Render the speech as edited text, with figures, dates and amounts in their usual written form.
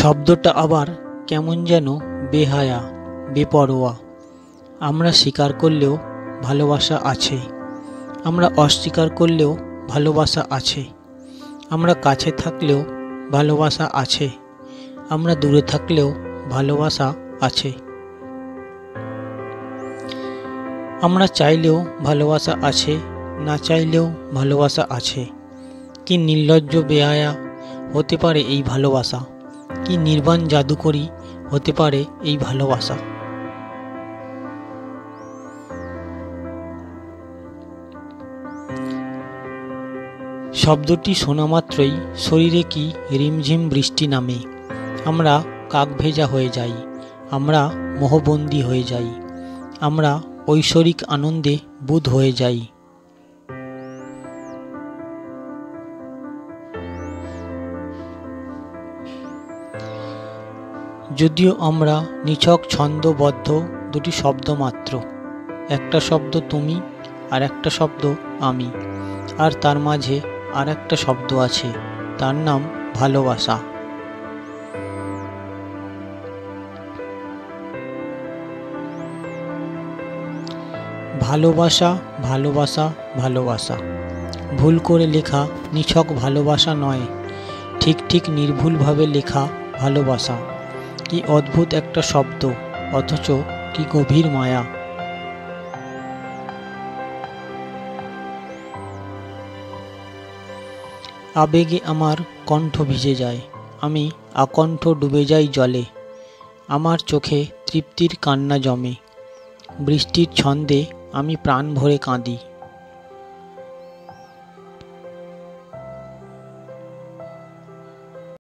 শব্দটা আবার কেমন যেন বেহায়া, বেপরোয়া। আমরা স্বীকার করলেও ভালোবাসা আছে, আমরা অস্বীকার করলেও ভালোবাসা আছে। আমরা কাছে থাকলেও ভালোবাসা আছে, আমরা দূরে থাকলেও ভালোবাসা আছে। আমরা চাইলেও ভালোবাসা আছে, না চাইলেও ভালোবাসা আছে। কি নির্লজ্জ বেহায়া হতে পারে এই ভালোবাসা, কি নির্বাণ জাদুকরী হতে পারে এই ভালোবাসা। শব্দটি শোনা মাত্রই শরীরে কি রিমঝিম বৃষ্টি নামে। আমরা কাক ভেজা হয়ে যাই, আমরা মোহবন্দী হয়ে যাই, আমরা ঐশ্বরিক আনন্দে বুঁদ হয়ে যাই। যদিও আমরা নিছক ছন্দবদ্ধ দুটি শব্দ মাত্র, একটা শব্দ তুমি আর একটা শব্দ আমি, আর তার মাঝে আর একটা শব্দ আছে, তার নাম ভালোবাসা। ভালোবাসা, ভালোবাসা, ভালোবাসা, ভুল করে লেখা নিছক ভালোবাসা নয়, ঠিক ঠিক নির্ভুলভাবে লেখা ভালোবাসা। কি অদ্ভুত একটা শব্দ, অথচ কি গভীর মায়া। আবেগে আমার কণ্ঠ ভিজে যায়, আমি আকণ্ঠ ডুবে যাই জলে। আমার চোখে তৃপ্তির কান্না জমে, বৃষ্টির ছন্দে আমি প্রাণ ভরে কাঁদি।